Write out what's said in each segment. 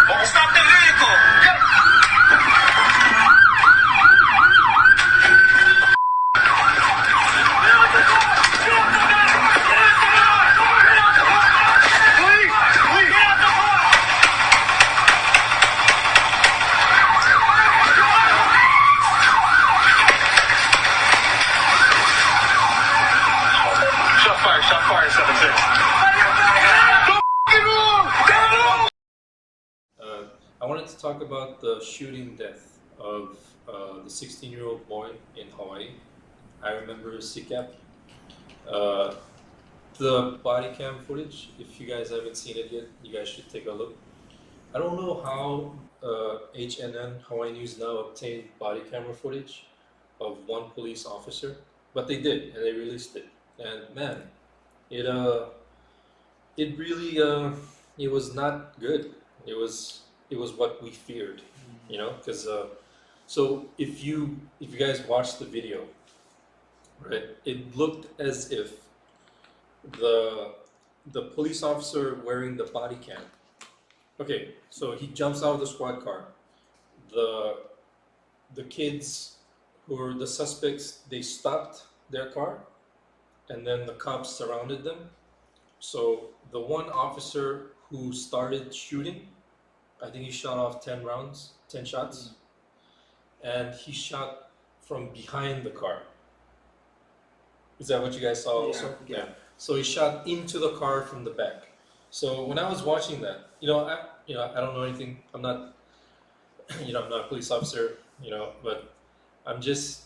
Stop the vehicle! Shot fire, 7-6. I wanted to talk about the shooting death of the 16-year-old boy in Hawaii, Iremamber Sykap. The body cam footage, if you guys haven't seen it yet, you guys should take a look. I don't know how HNN, Hawaii News Now, obtained body camera footage of one police officer, but they did, and they released it. And man, it really it was not good. It was what we feared, you know, because so if you guys watched the video, right, it looked as if the police officer wearing the body cam. Okay, so he jumps out of the squad car. The kids who were the suspects, they stopped their car, and then the cops surrounded them. So the one officer who started shooting, I think he shot off 10 rounds, 10 shots, and he shot from behind the car. Is that what you guys saw also? Yeah. So he shot into the car from the back. So when I was watching that, I don't know anything. I'm not, I'm not a police officer, but I'm just,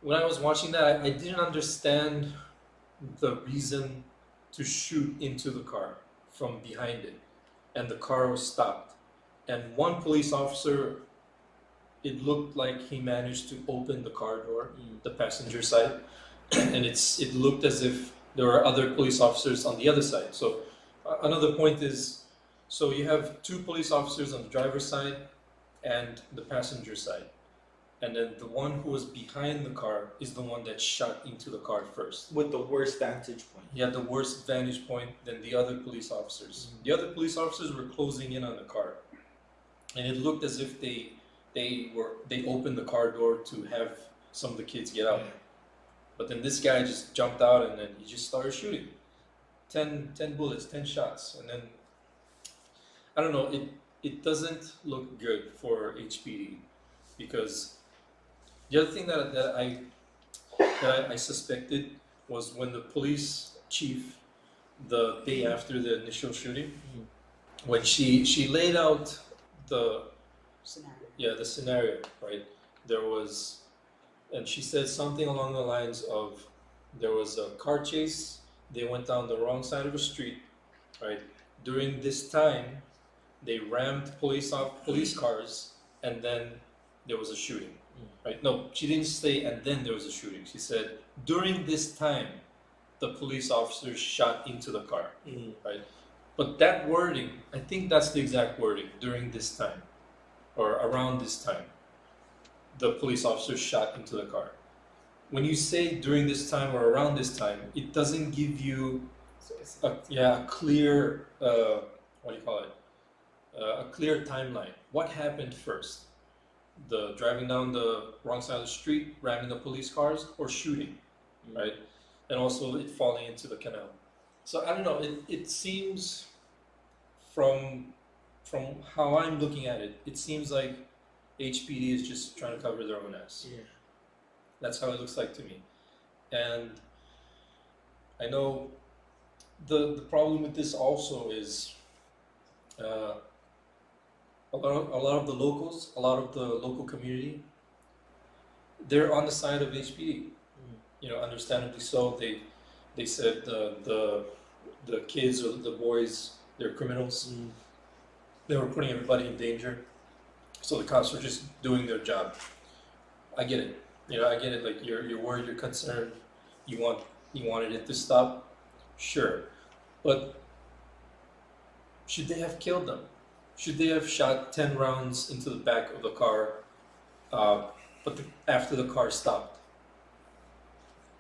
when I was watching that, I didn't understand the reason to shoot into the car from behind it, and the car was stopped. And one police officer, it looked like he managed to open the car door, the passenger side, and it looked as if there were other police officers on the other side. So another point is, so you have two police officers on the driver's side and the passenger side, and then the one who was behind the car is the one that shot into the car first. With the worst vantage point. He had the worst vantage point than the other police officers. The other police officers were closing in on the car, and it looked as if they opened the car door to have some of the kids get out. But then this guy just jumped out, and then he just started shooting. 10 bullets, 10 shots, and then I don't know, it doesn't look good for HPD, because the other thing that I suspected was when the police chief, the day after the initial shooting, when she laid out the scenario, right? There was, and she said something along the lines of, there was a car chase, they went down the wrong side of the street, right? During this time, they rammed police cars, and then there was a shooting, right? No, she didn't say, and then there was a shooting. She said, during this time, the police officers shot into the car, right? But that wording, I think that's the exact wording, during this time, or around this time, the police officers shot into the car. When you say during this time or around this time, it doesn't give you a clear, a clear timeline. What happened first? The driving down the wrong side of the street, ramming the police cars, or shooting, right? And also it falling into the canal. So I don't know, it seems from how I'm looking at it, it seems like HPD is just trying to cover their own ass. Yeah. That's how it looks like to me. And I know the problem with this also is a lot of the locals, a lot of the local community, they're on the side of HPD. Understandably so. They said the kids or the boys, they're criminals. They were putting everybody in danger. So the cops were just doing their job. I get it. I get it. Like you're worried, you're concerned. You wanted it to stop. Sure, but should they have killed them? Should they have shot 10 rounds into the back of the car, after the car stopped?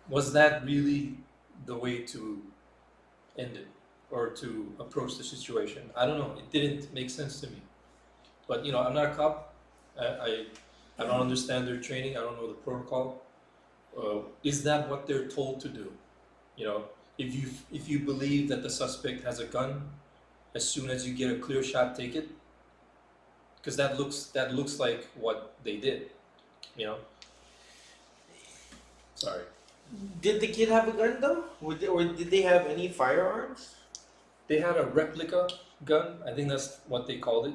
Was that really the way to end it, or to approach the situation? I don't know. It didn't make sense to me. But I'm not a cop. I don't understand their training. I don't know the protocol. Is that what they're told to do? If you believe that the suspect has a gun, as soon as you get a clear shot, take it, because that looks like what they did. Sorry. Did the kid have a gun though? Or did they have any firearms? They had a replica gun. I think that's what they called it.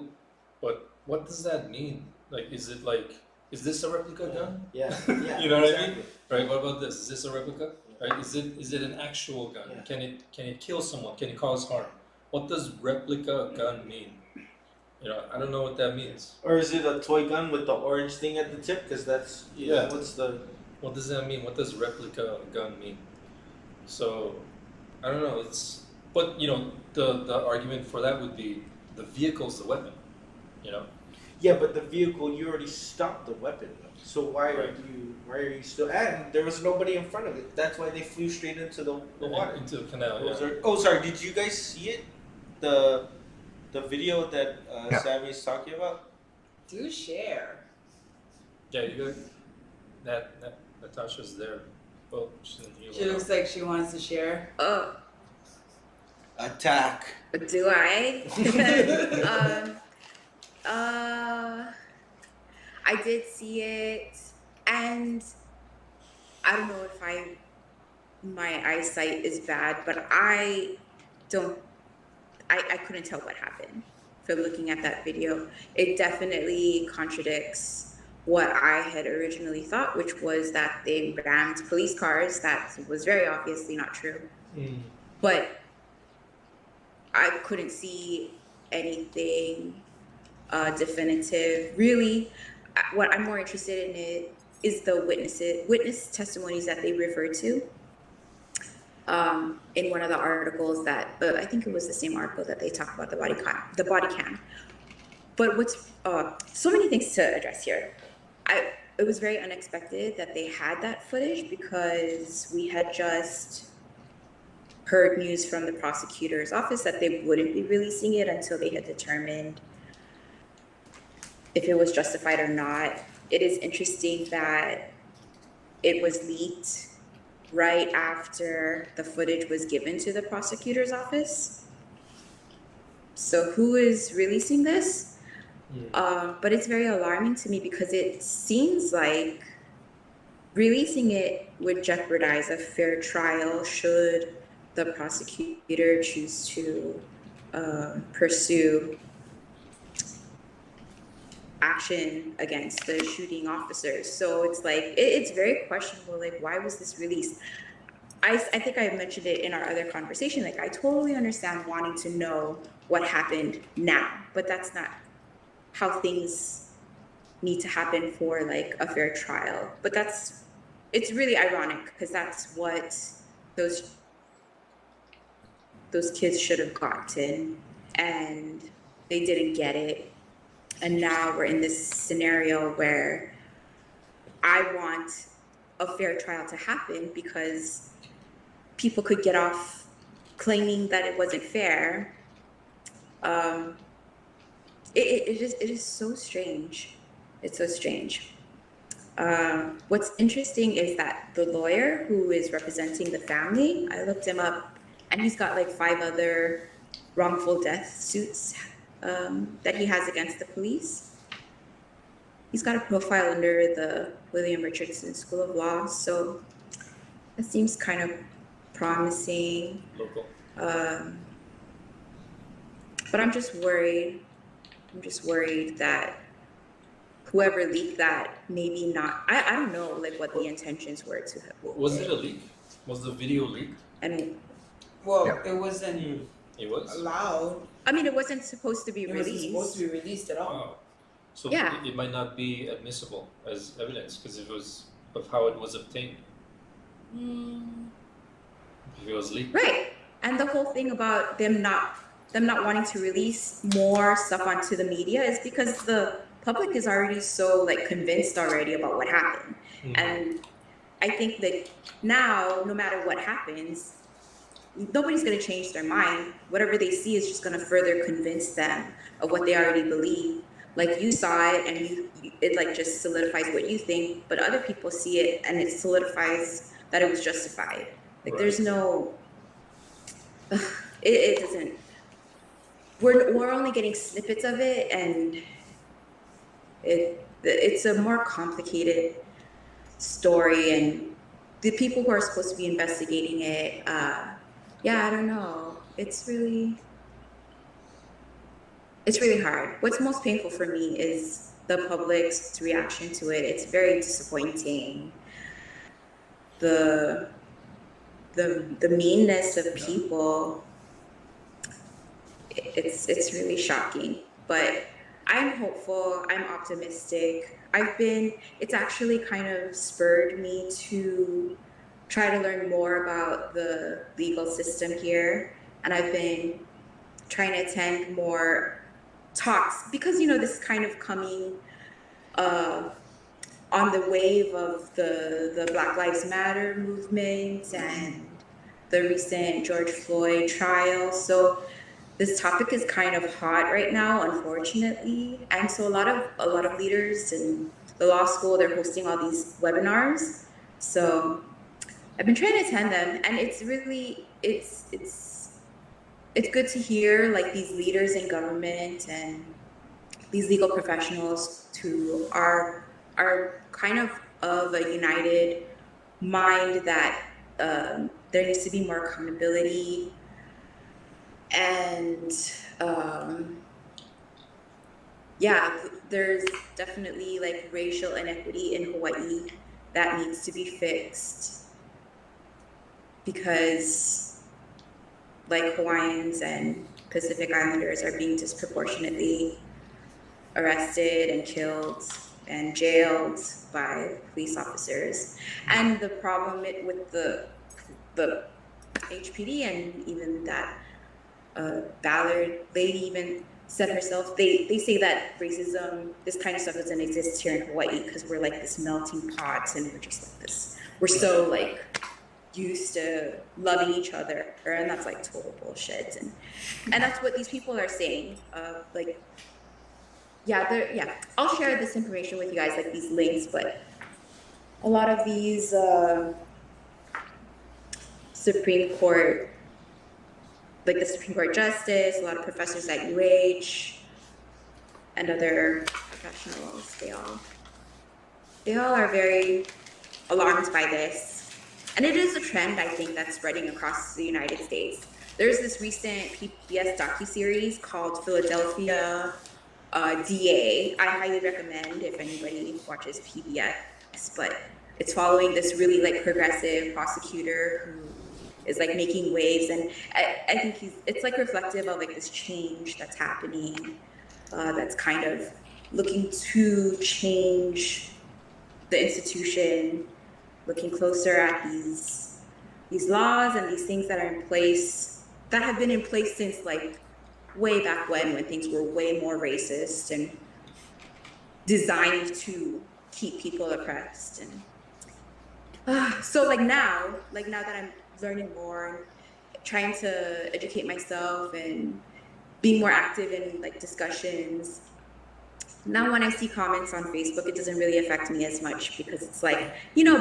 But what does that mean? Like, is this a replica gun? Yeah. You know what I mean? Right. What about this? Is this a replica? Right. Is it an actual gun? Yeah. Can it kill someone? Can it cause harm? What does replica gun mean? I don't know what that means. Or is it a toy gun with the orange thing at the tip? Because that's Yeah. What does that mean? What does replica gun mean? So, I don't know. But the argument for that would be the vehicle's the weapon. Yeah, but the vehicle, you already stopped the weapon. So why Right. are you still? And there was nobody in front of it. That's why they flew straight into the water. Into the canal. Was Yeah. there- oh, sorry. Did you guys see it? The video that Sammy's talking about. Do share. Yeah, you guys. That Natasha's there. Well, she's in here. She looks like she wants to share. Oh, Attack. do I? I did see it, and I don't know if my eyesight is bad, but I couldn't tell what happened from looking at that video. It definitely contradicts what I had originally thought, which was that they rammed police cars. That was very obviously not true. But I couldn't see anything definitive. Really, what I'm more interested in is the witness testimonies that they referred to in one of the articles that I think it was the same article that they talked about the body cam. But what's so many things to address here. It was very unexpected that they had that footage because we had just heard news from the prosecutor's office that they wouldn't be releasing it until they had determined if it was justified or not. It is interesting that it was leaked right after the footage was given to the prosecutor's office. So who is releasing this? But it's very alarming to me because it seems like releasing it would jeopardize a fair trial should the prosecutor choose to pursue action against the shooting officers. So it's like, it's very questionable, like, why was this released? I think I mentioned it in our other conversation, like, I totally understand wanting to know what happened now, but that's not how things need to happen for like a fair trial. But it's really ironic because that's what those kids should have gotten, and they didn't get it. And now we're in this scenario where I want a fair trial to happen because people could get off claiming that it wasn't fair. It is so strange. It's so strange. What's interesting is that the lawyer who is representing the family, I looked him up, and he's got like 5 other wrongful death suits that he has against the police. He's got a profile under the William Richardson School of Law, so that seems kind of promising. Local. But I'm just worried. That whoever leaked that, maybe not. I don't know like what the intentions were to have. Was it a leak? Was the video leaked? And Well, it wasn't It was. allowed. I mean, it wasn't supposed to be It wasn't released. supposed to be released at all. Oh. So Yeah. it might not be admissible as evidence because it was of how it was obtained. If it was leaked. Right. And the whole thing about them not wanting to release more stuff onto the media is because the public is already so like convinced already about what happened. And I think that now, no matter what happens, nobody's going to change their mind. Whatever they see is just going to further convince them of what they already believe. like you saw it and it like just solidifies what you think, but other people see it and it solidifies that it was justified. Like Right. there's no, it doesn't. We're only getting snippets of it, and it's a more complicated story, and the people who are supposed to be investigating it, yeah, I don't know. It's really hard. What's most painful for me is the public's reaction to it. It's very disappointing. The meanness of people. It's really shocking. But I'm hopeful. I'm optimistic. It's actually kind of spurred me to try to learn more about the legal system here, and I've been trying to attend more talks because this is kind of coming on the wave of the Black Lives Matter movement and the recent George Floyd trial. So this topic is kind of hot right now, unfortunately, and so a lot of leaders in the law school, they're hosting all these webinars. So I've been trying to attend them, and it's really it's good to hear like these leaders in government and these legal professionals who are kind of a united mind that there needs to be more accountability, and yeah, there's definitely like racial inequity in Hawaii that needs to be fixed, because like Hawaiians and Pacific Islanders are being disproportionately arrested and killed and jailed by police officers. And the problem with the HPD, and even that Ballard lady even said herself, they say that racism, this kind of stuff doesn't exist here in Hawaii because we're like this melting pot, and we're just like this, we're so like used to loving each other, and that's like total bullshit. And that's what these people are saying. Like, yeah, I'll share this information with you guys, like these links, but a lot of these Supreme Court, like the Supreme Court Justice, a lot of professors at UH and other professionals, they all are very alarmed by this. And it is a trend, I think, that's spreading across the United States. There's this recent PBS docuseries called Philadelphia DA. I highly recommend if anybody watches PBS, but it's following this really like progressive prosecutor who is like making waves, and I think it's like reflective of like this change that's happening, that's kind of looking to change the institution, looking closer at these laws and these things that are in place, that have been in place since like way back when things were way more racist and designed to keep people oppressed. And so like now that I'm learning more and trying to educate myself and being more active in like discussions, now when I see comments on Facebook, it doesn't really affect me as much, because it's like,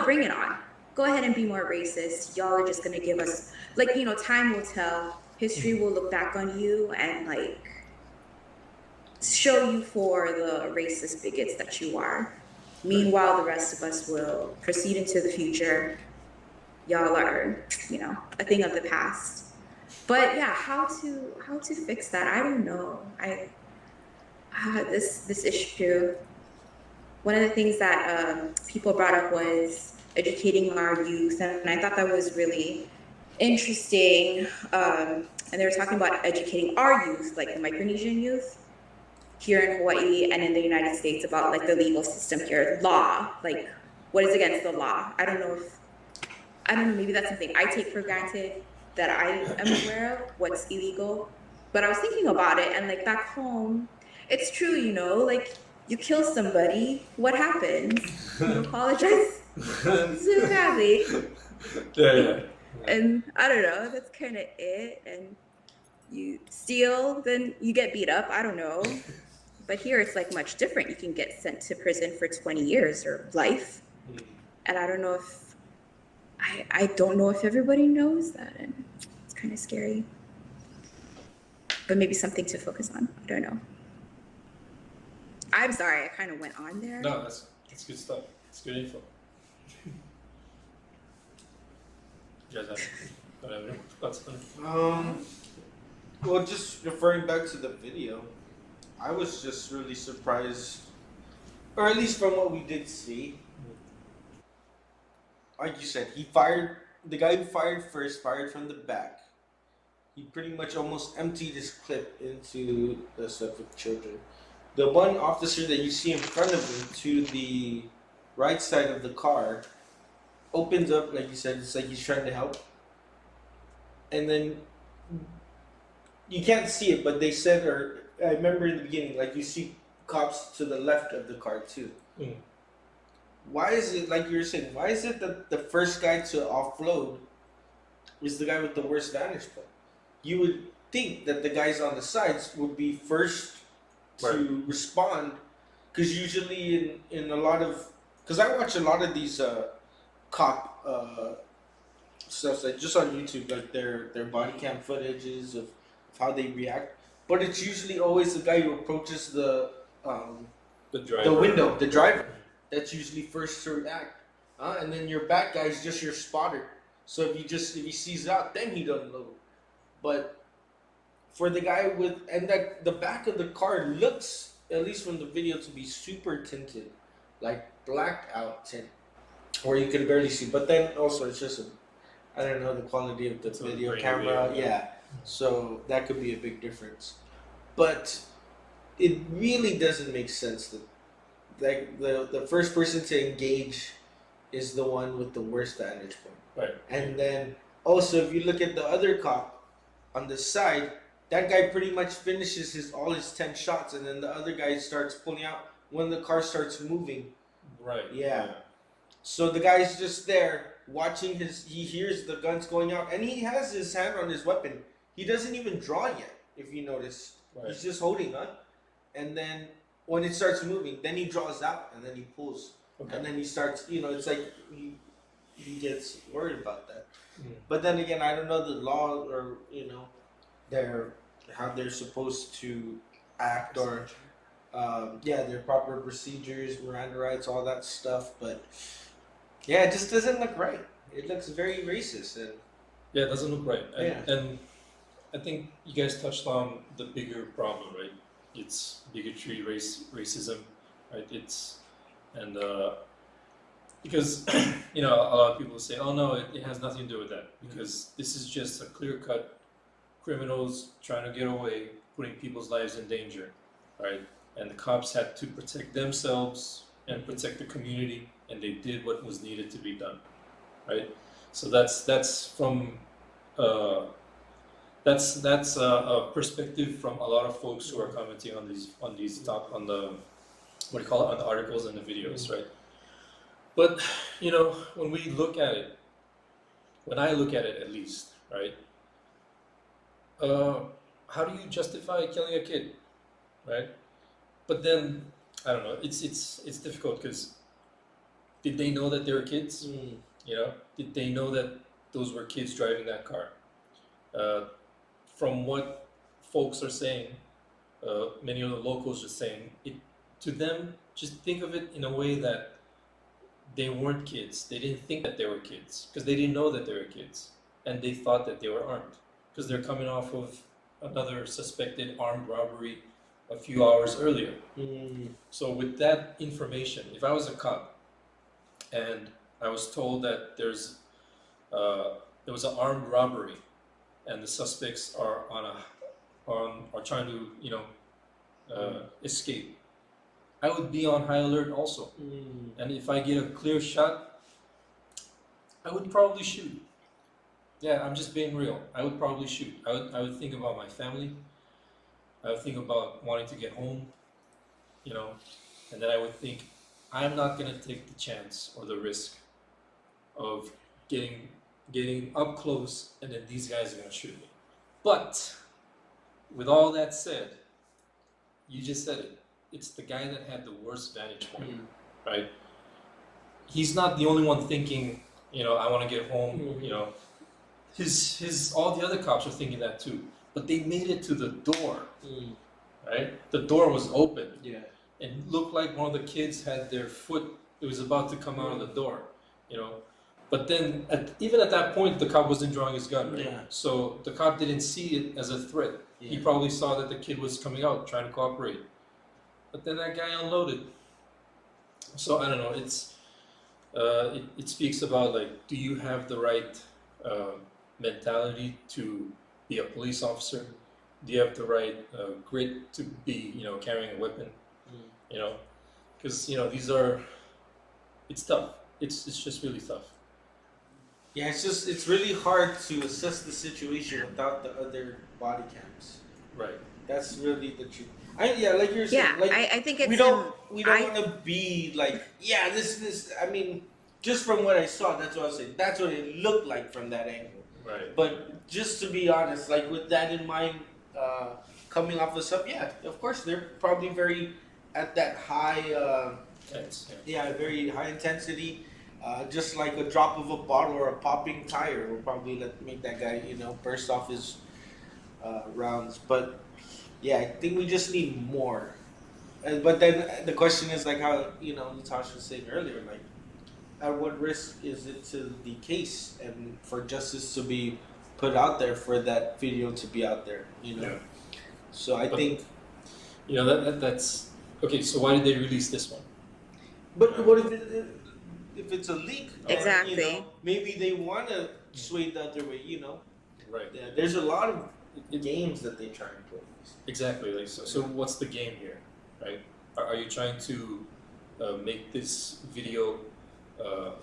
bring it on. Go ahead and be more racist. Y'all are just gonna give us, like, time will tell. History will look back on you and like show you for the racist bigots that you are. Meanwhile, the rest of us will proceed into the future. Y'all are, a thing of the past. But yeah, how to fix that? I don't know. This issue. One of the things that people brought up was educating our youth, and I thought that was really interesting. And they were talking about educating our youth, like the Micronesian youth here in Hawaii and in the United States, about like the legal system here, law, like what is against the law. I don't know, maybe that's something I take for granted, that I am aware of what's illegal. But I was thinking about it, and like back home, it's true, like you kill somebody, what happens? You apologize to the family. Yeah. And I don't know, that's kind of it. And you steal, then you get beat up. I don't know. But here it's like much different. You can get sent to prison for 20 years or life. And I don't know if, I don't know if everybody knows that. And it's kind of scary. But maybe something to focus on. I don't know. I'm sorry, I kind of went on there. No, that's good stuff. It's good info. You guys have any thoughts on it? Well, just referring back to the video, I was just really surprised, or at least from what we did see. Like you said, the guy who fired first fired from the back. He pretty much almost emptied his clip into the stuff with children. The one officer that you see in front of him to the right side of the car opens up, like you said, it's like he's trying to help. And then you can't see it, but they said, or I remember in the beginning, like you see cops to the left of the car too. Mm. Why is it, like you were saying, why is it that the first guy to offload is the guy with the worst vantage point? You would think that the guys on the sides would be first to respond, because usually in a lot of, because I watch a lot of these cop stuff, like just on YouTube, like their body cam footages of how they react, but it's usually always the guy who approaches the window, the driver, that's usually first to react, and then your back guy is just your spotter. So if he sees out, then he doesn't load. But for the guy and that the back of the car looks, at least from the video, to be super tinted, like blacked out tint, where you can barely see. But then also it's just I don't know, the quality of the video camera, yeah. So that could be a big difference. But it really doesn't make sense that like the first person to engage is the one with the worst vantage point. Right. And then also if you look at the other cop on the side, that guy pretty much finishes all his 10 shots, and then the other guy starts pulling out when the car starts moving. Right. Yeah. So the guy's just there watching he hears the guns going out, and he has his hand on his weapon. He doesn't even draw yet, if you notice. Right. He's just holding on. And then when it starts moving, then he draws out, and then he pulls. Okay. And then he starts, it's like he gets worried about that. Mm. But then again, I don't know the law, or how they're supposed to act, or their proper procedures, Miranda rights, all that stuff. But yeah, it just doesn't look right. It looks very racist, and Yeah, it doesn't look right. And I think you guys touched on the bigger problem, right? It's bigotry, racism, right? Because a lot of people say, oh no, it has nothing to do with that, because this is just a clear-cut criminals trying to get away, putting people's lives in danger, right? And the cops had to protect themselves and protect the community, and they did what was needed to be done, right? So that's from that's a perspective from a lot of folks who are commenting on the articles and the videos, right? But when we look at it, when I look at it at least, right? How do you justify killing a kid, right? But then I don't know. It's difficult, because did they know that they were kids? Did they know that those were kids driving that car? From what folks are saying, many of the locals are saying, to them, just think of it in a way that they weren't kids. They didn't think that they were kids, because they didn't know that they were kids, and they thought that they were armed, because they're coming off of another suspected armed robbery a few hours earlier. So with that information, if I was a cop and I was told that there was an armed robbery and the suspects are are trying to escape, I would be on high alert also. And if I get a clear shot, I would probably shoot. Yeah, I'm just being real. I would probably shoot. I would think about my family. I would think about wanting to get home, and then I would think, I'm not gonna take the chance or the risk of getting up close, and then these guys are gonna shoot me. But with all that said, you just said it. it's the guy that had the worst vantage point, Mm. right? He's not the only one thinking, I want to get home, Mhm. His all the other cops are thinking that too, but they made it to the door, Mm. right? The door was open, Yeah. and it looked like one of the kids had their foot. It was about to come out of the door, But then, even at that point, the cop wasn't drawing his gun, right? Yeah. So the cop didn't see it as a threat. He Yeah. probably saw that the kid was coming out, trying to cooperate. But then that guy unloaded. So I don't know. It speaks about, like, do you have the right mentality to be a police officer? Do you have the right grit to be, carrying a weapon? Because it's tough. It's just really tough. Yeah, it's really hard to assess the situation without the other body cams. Right. That's really the truth. Like you're saying, Yeah, like I think it's we don't I- want to be like, yeah, this. I mean, just from what I saw, that's what I was saying. That's what it looked like from that angle. Right. But just to be honest, like with that in mind, coming off the sub, yeah, of course they're probably very at that high. Thanks. Yeah, very high intensity. Just like a drop of a bottle or a popping tire will probably make that guy, burst off his rounds. But yeah, I think we just need more. But then the question is like how Natasha was saying earlier, like at what risk is it to the case and for justice to be put out there, for that video to be out there, Yeah. So I But- think. That's okay. So why did they release this one? But what if it's a leak? then, Exactly. maybe they want to sway the other way. Right. Yeah, there's a lot of games that they try and play. Exactly. Like so what's the game here, right? Are you trying to make this video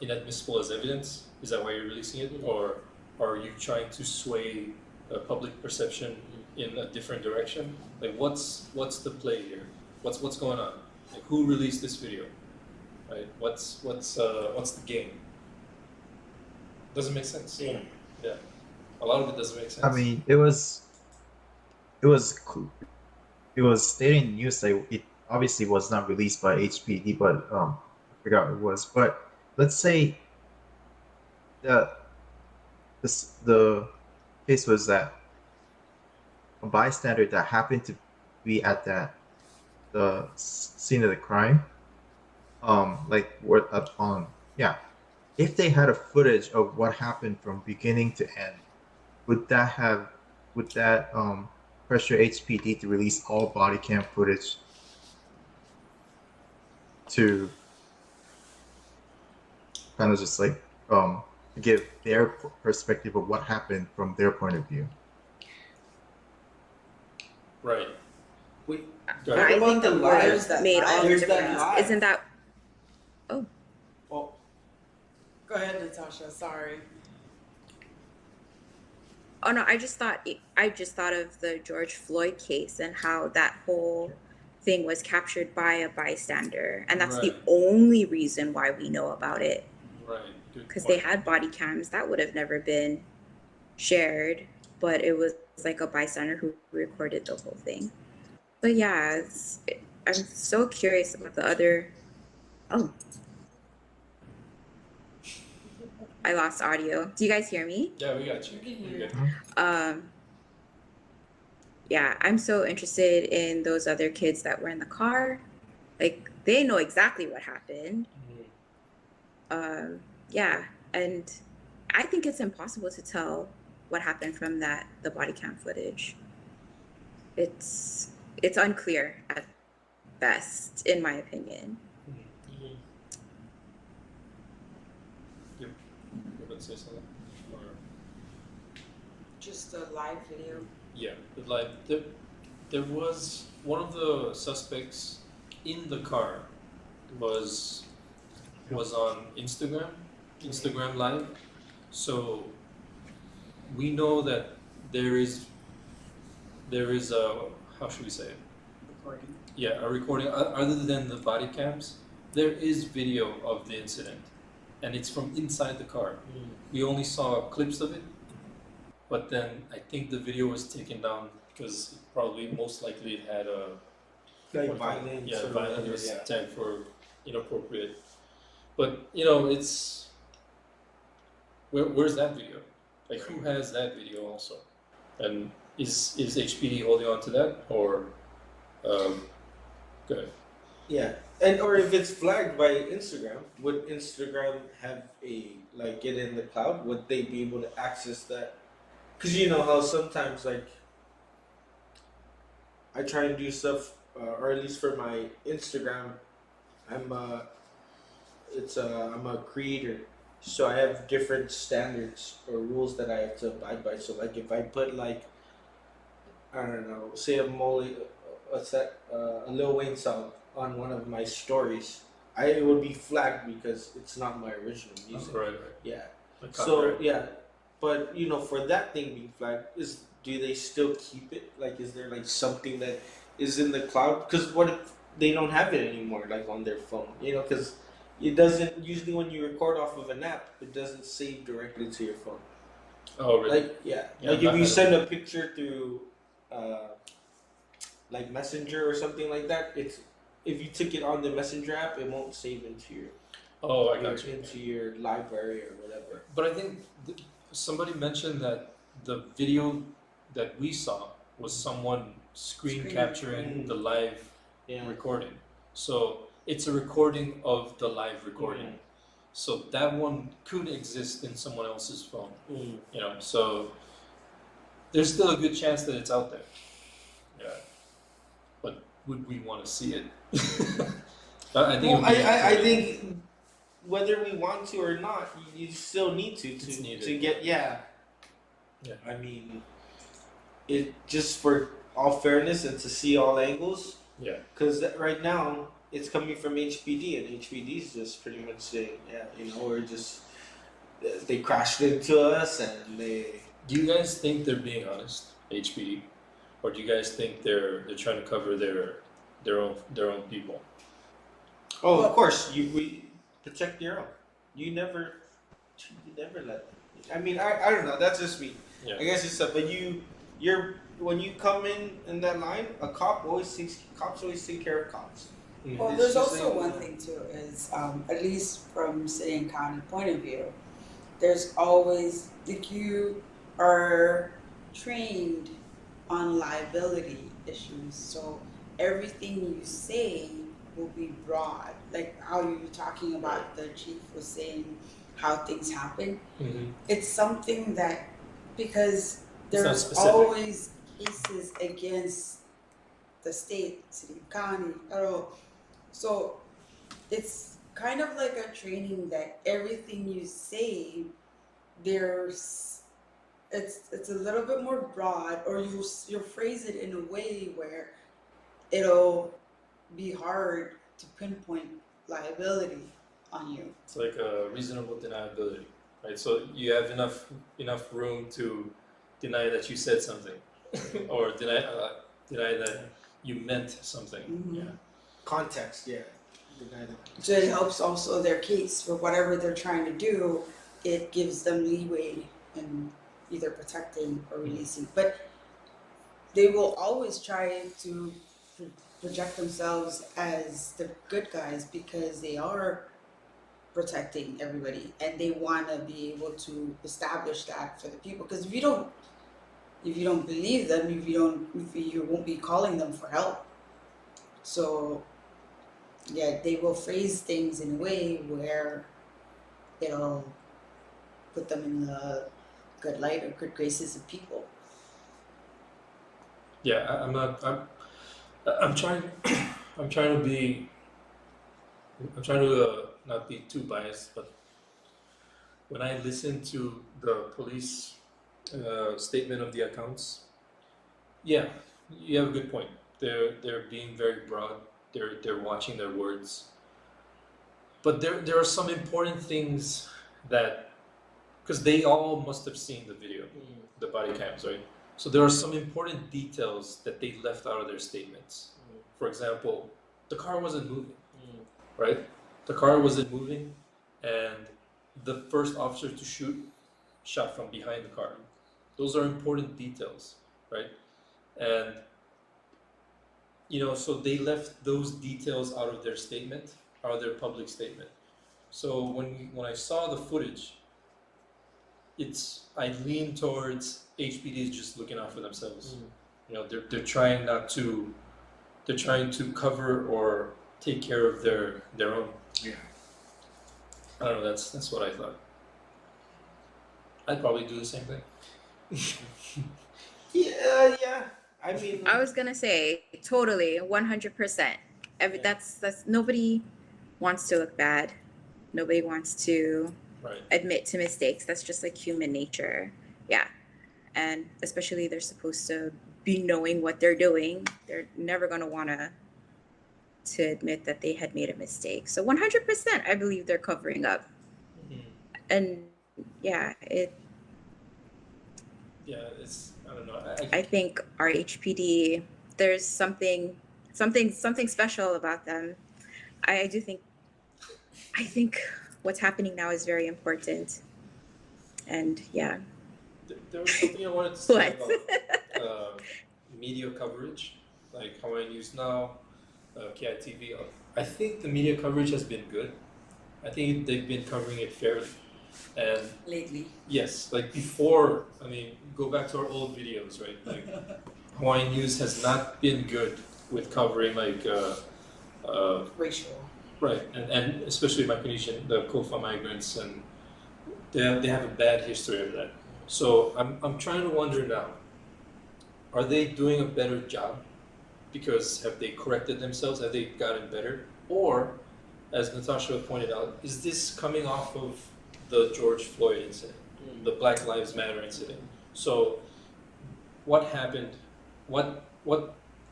inadmissible as evidence? Is that why you're releasing it, or are you trying to sway public perception in a different direction? Like, what's the play here? What's going on? Like, who released this video? Right? What's the game? Doesn't make sense. Yeah. Yeah. A lot of it doesn't make sense. I mean, it was stated in the news that it obviously was not released by HPD, but I forgot what it was. But let's say that the case was that a bystander that happened to be at the scene of the crime, if they had a footage of what happened from beginning to end, would that pressure HPD to release all body cam footage to kind of just like give their perspective of what happened from their point of view? right. Wait, Go what ahead. I about think the the live? words that made all the There's that difference. live. Isn't that? Oh, Go ahead, Natasha. Sorry. Oh no, I just thought of the George Floyd case and how that whole thing was captured by a bystander, and that's the Right. only reason why we know about it, Right. Good because they point. had body cams that would have never been shared, but it was like a bystander who recorded the whole thing. But yeah, I'm so curious about the other. Oh, I lost audio. Do you guys hear me? Yeah, we got you. We can We hear got you. Yeah, I'm so interested in those other kids that were in the car. Like, they know exactly what happened. Mhm. Yeah, and I think it's impossible to tell what happened from the body cam footage. It's unclear at best, in my opinion. Mhm. You want to say something? Or, Just a live video. yeah, but like there was one of the suspects in the car was on Instagram Live. So we know that there is a, how should we say it? Recording. Yeah, a recording other than the body cams. There is video of the incident, and it's from inside the car. We only saw clips of it, but then I think the video was taken down because probably most likely it had Like violence. Yeah, or whatever, violence yeah. tag for inappropriate. But you know, it's where's that video? Like, who has that video also? And is HPD holding on to that, or good? Yeah, and or if it's flagged by Instagram, would Instagram have a like it in the cloud? Would they be able to access that? Because you know how sometimes like I try and do stuff, or at least for my Instagram, I'm I'm a creator, so I have different standards or rules that I have to abide by. So like if I put like I don't know, say a Molly, what's that? A Lil Wayne song on one of my stories, it would be flagged because it's not my original music. Right. Yeah. Like So copyright. yeah, but you know, for that thing being flagged, do they still keep it? Like, is there like something that is in the cloud? Because what if they don't have it anymore, like on their phone? You know, because it doesn't usually when you record off of an app, it doesn't save directly to your phone. Oh, really? Like yeah, Yeah, like that if you has- send a picture through, like Messenger or something like that, it's if you took it on the Messenger app, it won't save into your Oh, I got you. into your library or whatever. But I think somebody mentioned that the video that we saw was someone screen Screen capturing recording. the live Yeah. recording. So it's a recording of the live recording. So that one could exist in someone else's phone. Mm. You know, so there's still a good chance that it's out there. Yeah. But would we want to see it? I think. Well, it would be I cool. think whether we want to or not, you still need It's needed. to get Yeah. I mean, it just for all fairness and to see all angles. Yeah. Because right now it's coming from HPD, and HPD is just pretty much saying, yeah, you know, we're just they crashed into us, and they. Do you guys think they're being honest, HPD, or do you guys think they're trying to cover their own people? Oh, of course, we protect your own. You never let them. I mean, I don't know. That's just me. Yeah. I guess it's stuff. But you're when you come in that line, cops always take care of cops. Well, It's there's just also like- one thing too is at least from city and county point of view, there's always like you are trained on liability issues, so everything you say will be broad. Like how you were talking about the chief was saying how things happen. Mm-hmm. It's something that because It's not there's specific. always cases against the state, city, county, I don't know. So it's kind of like a training that everything you say, it's a little bit more broad, or you phrase it in a way where it'll be hard to pinpoint liability on you. It's like a reasonable deniability, right? So you have enough room to deny that you said something, or deny that you meant something. Mhm. Yeah. Context, yeah. Deny them. So it helps also their case for whatever they're trying to do. It gives them leeway in either protecting or releasing. But they will always try to project themselves as the good guys because they are protecting everybody and they want to be able to establish that for the people. Because if you don't believe them, you won't be calling them for help. So yeah, they will phrase things in a way where it'll put them in the good light or good graces of people. Yeah, I'm trying I'm trying to not be too biased, but when I listen to the police statement of the accounts, yeah, you have a good point. They're being very broad. They're watching their words. But there are some important things that, because they all must have seen the video, the body cams, right? So there are some important details that they left out of their statements. For example, the car wasn't moving, right? The car wasn't moving, and the first officer to shoot shot from behind the car. Those are important details, right? And so they left those details out of their statement, out of their public statement. So when I saw the footage, I lean towards HPD is just looking out for themselves. They're trying not to, they're trying to cover or take care of their own. Yeah. I don't know. That's what I thought. I'd probably do the same thing. Yeah. I mean, I was gonna say totally 100%. That's nobody wants to look bad. Nobody wants to Right. admit to mistakes. That's just like human nature. Yeah. And especially they're supposed to be knowing what they're doing. They're never going to want to admit that they had made a mistake. So 100%, I believe they're covering up. And yeah, It's, I don't know. I think our HPD, there's something special about them. I think what's happening now is very important. And yeah. There was something I wanted to say What? about media coverage, like Hawaii News Now, KITV. I think the media coverage has been good. I think they've been covering it fairly. And Lately. yes, like before, I mean, go back to our old videos, right? Like Hawaii News has not been good with covering like Racial. right, and especially Micronesian, the Kofa migrants, and they have a bad history of that. So I'm trying to wonder now, are they doing a better job? Because have they corrected themselves? Have they gotten better? Or, as Natasha pointed out, is this coming off of the George Floyd incident, the Black Lives Matter incident? So, what happened? What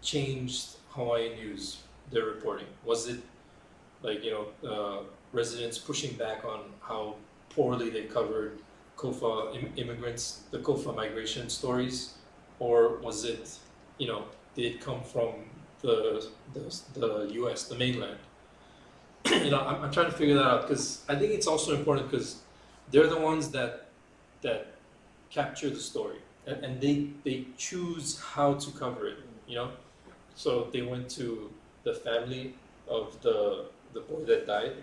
changed Hawaii News, their reporting? Was it like residents pushing back on how poorly they covered Kofa immigrants, the Kofa migration stories, or was it, did it come from the U.S., the mainland? I'm trying to figure that out because I think it's also important because they're the ones that capture the story and they choose how to cover it. So they went to the family of the boy that died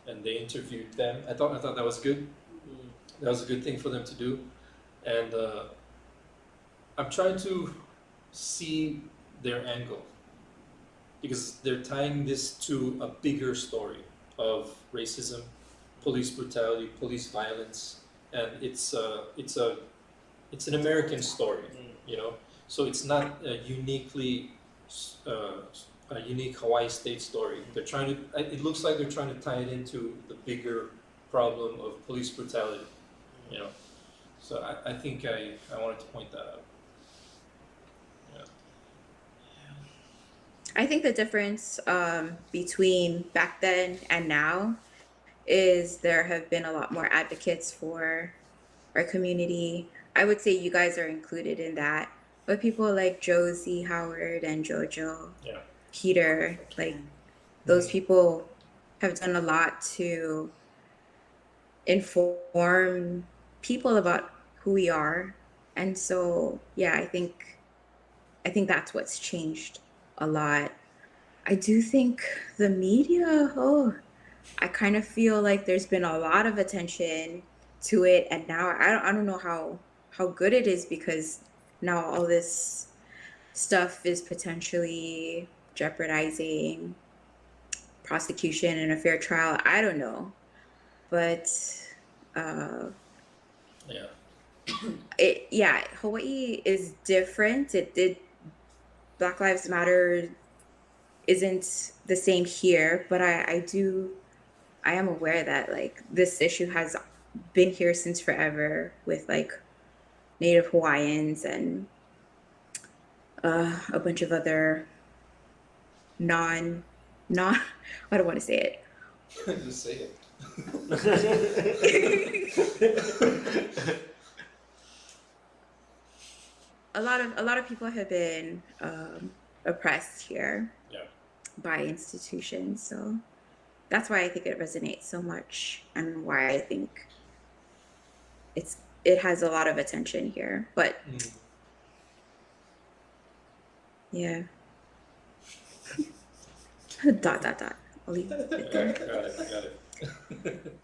and they interviewed them. I thought that was good. That was a good thing for them to do, and I'm trying to see their angle because they're tying this to a bigger story of racism, police brutality, police violence, and it's an American story, So it's not a unique Hawaii state story. They're trying to. It looks like they're trying to tie it into the bigger problem of police brutality. So I think I wanted to point that out. I think the difference between back then and now is there have been a lot more advocates for our community. I would say you guys are included in that. But people like Josie, Howard, and Jojo, Peter, like those people have done a lot to inform people about who we are. And so, yeah, I think that's what's changed a lot. I do think the media, I kind of feel like there's been a lot of attention to it, and now I don't know how good it is because now all this stuff is potentially jeopardizing prosecution and a fair trial. I don't know, but Hawaii is different. Black Lives Matter isn't the same here, but I am aware that like this issue has been here since forever with like Native Hawaiians and a bunch of other I don't want to say it. Just say it. A lot of people have been oppressed here by institutions, so that's why I think it resonates so much and why I think it has a lot of attention here. But yeah. dot dot dot. I'll leave it there. Got it.